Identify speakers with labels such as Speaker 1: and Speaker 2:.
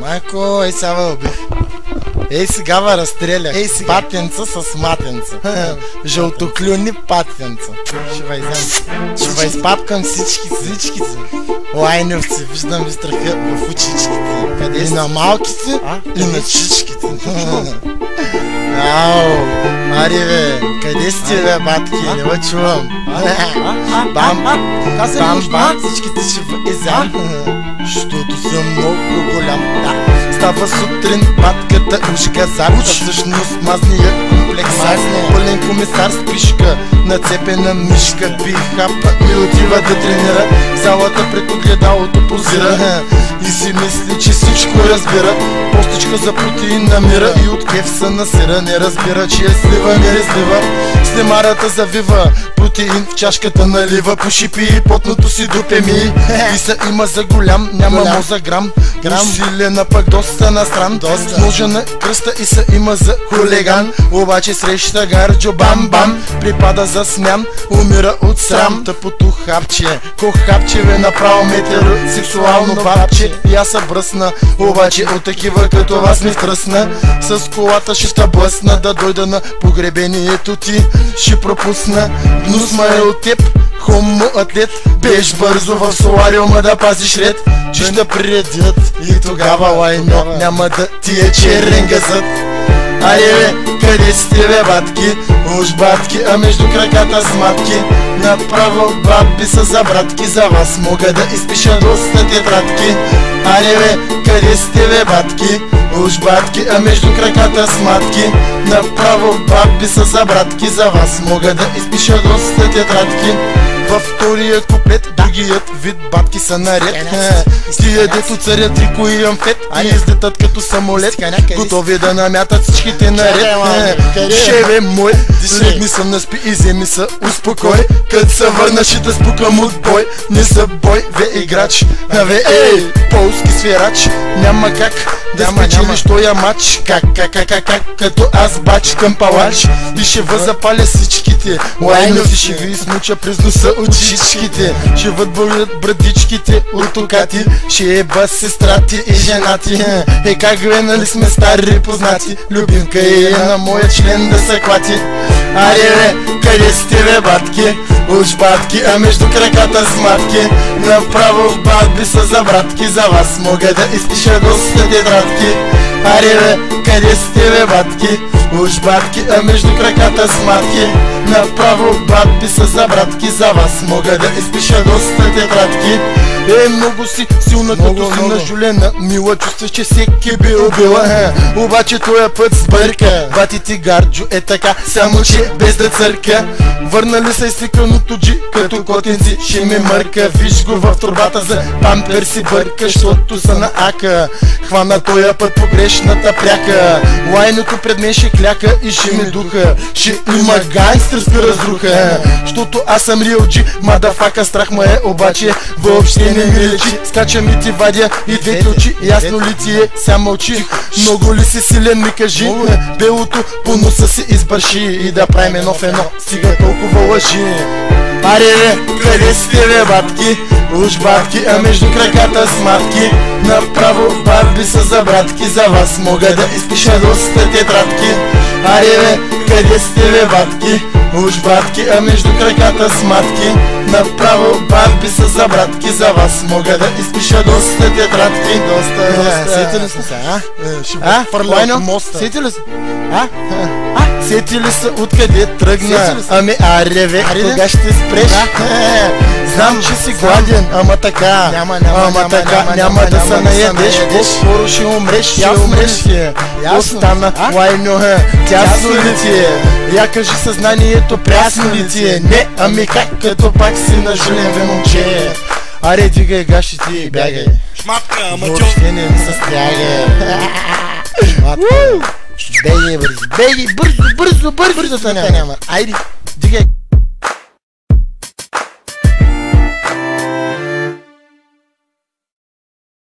Speaker 1: Майко, ей сега убих. Ей сега разстрелях. Ей сега. Патенца с матенца. Жълтоклюни патенца. Ще ва изпапкам всички. Лайневци, виждам ви страха в очичките. Къде и на малките, и на чичките. Ау, ари бе, къде сте бе, батки, не ва чувам. Бам, всичките ще изям. Защото съм много голям. Става сутрин, батката уж казарта, всъщност мазния комплексар. Пълен комисар с пишка, нацепена мишка. Би хапа и отива да тренира, в залата пред огледалото позира. И си мисли, че всичко разбира. Постичка за протеин намира и от кеф са насира. Не разбира, че я слива, не разлива. Слемарата завива, протеин в чашката налива. Пошипи и потното си дупе ми. И са има за голям, няма му за грам. Усилена пък доста настран. Ножа на кръста и са има за хулиган. Обаче среща гарджо бам-бам. Припада за смян, умира от срам. Тъпото хапче, хапче бе направо метеросексуално бабче. И аз се бръсна, обаче от такива като вас ми стръсна. С колата ще те блъсна, да дойда на погребението ти. Ще пропусна, гнус ма е от теб, хомо-атлет. Беж бързо в солариума да пазиш ред, че ще приредят и тогава лайно няма да ти е черен газът. Айде бе, къде сте бе, батки? Уж батки, а между краката с матки. Направо баби са за братки, за вас мога да изпиша доста тетрадки. Айде бе, къде сте бе, батки? Уж батки, а между краката с матки. Направо баби са за братки, за вас мога да изпиша доста тетрадки. Във втория куплет, другият вид батки са наред. Тия дето царят трико и амфет, и излетат като самолет, готови да намятат всичките наред. Шеве мой, легни съм на спи и вземи са успокой. Кът се върнаш и да спукам от бой. Не са бой, ве играч, ве ей, полски свирач. Няма как да спечелиш тоя матч. Как, като аз бач към палач. И ще възапаля всичките лайнови, ще ви смуча през носа очичките. Ще въдболят брадичките от окати. Ще еба сестрати и женати. Как бе, нали сме стари познати. Любимка е на моя член да се клати. Аре бе, къде сте бе, батки? Уж батки, а между краката с матки. Направо баби са за братки, за вас мога да изпиша доста тетрадки. Аре бе, къде сте бе, батки? Уж батки, а между краката с матки. Направо баби са за братки, за вас мога да изпиша доста тетрадки. Много си силна, като си нажулена, мила, чувстваш, че всеки би убила. Обаче тоя път сбърка, бати ти гарджо е така, само че без да църка. Върнали са изсиканото джи, като котенци ще ме мърка. Виж го в турбата за пампер си бърка, защото са на ака. Хвана тоя път по грешната пряка. Лайното пред мен ще кляка и ще ми духа. Ще има гангстърска разруха, защото аз съм реал джи, мадафака, страх ма е, обаче въобще не ми лечи. Скачам и ти вадя и двете очи, ясно ли ти е, сам мълчи. Много ли си силен, ми кажи, белото по носа си избърши. И да правим едно в едно, стига толкова лъжи. Аре бе, къде сте бе, батки? Уж батки, а между краката с матки. Направо баби са за братки, за вас мога да изпиша доста тетрадки. Аре бе, къде сте бе, батки? Уж батки, а между краката с матки. Направо баби са за братки, за вас мога да изпиша доста тетрадки. Доста. Сети ли са сега, ще фърля от моста. Сети ли са? Сети ли са откъде тръгна? Ами аре бе, кога ще спреш? Знам, че си гладен, ама така, няма да се наедеш. По-скоро ще умреш, остана лайно, тясно ли ти е? Я кажи, съзнанието прясно ли ти е? Не, ами как, като пак си нажулен бе, момче. Аре, дигай гашите и бягай.
Speaker 2: Шматка, аматьор.
Speaker 1: Въобще не се стягай. Шматка. Бегай бързо, бързо да няма. Айде, дигай.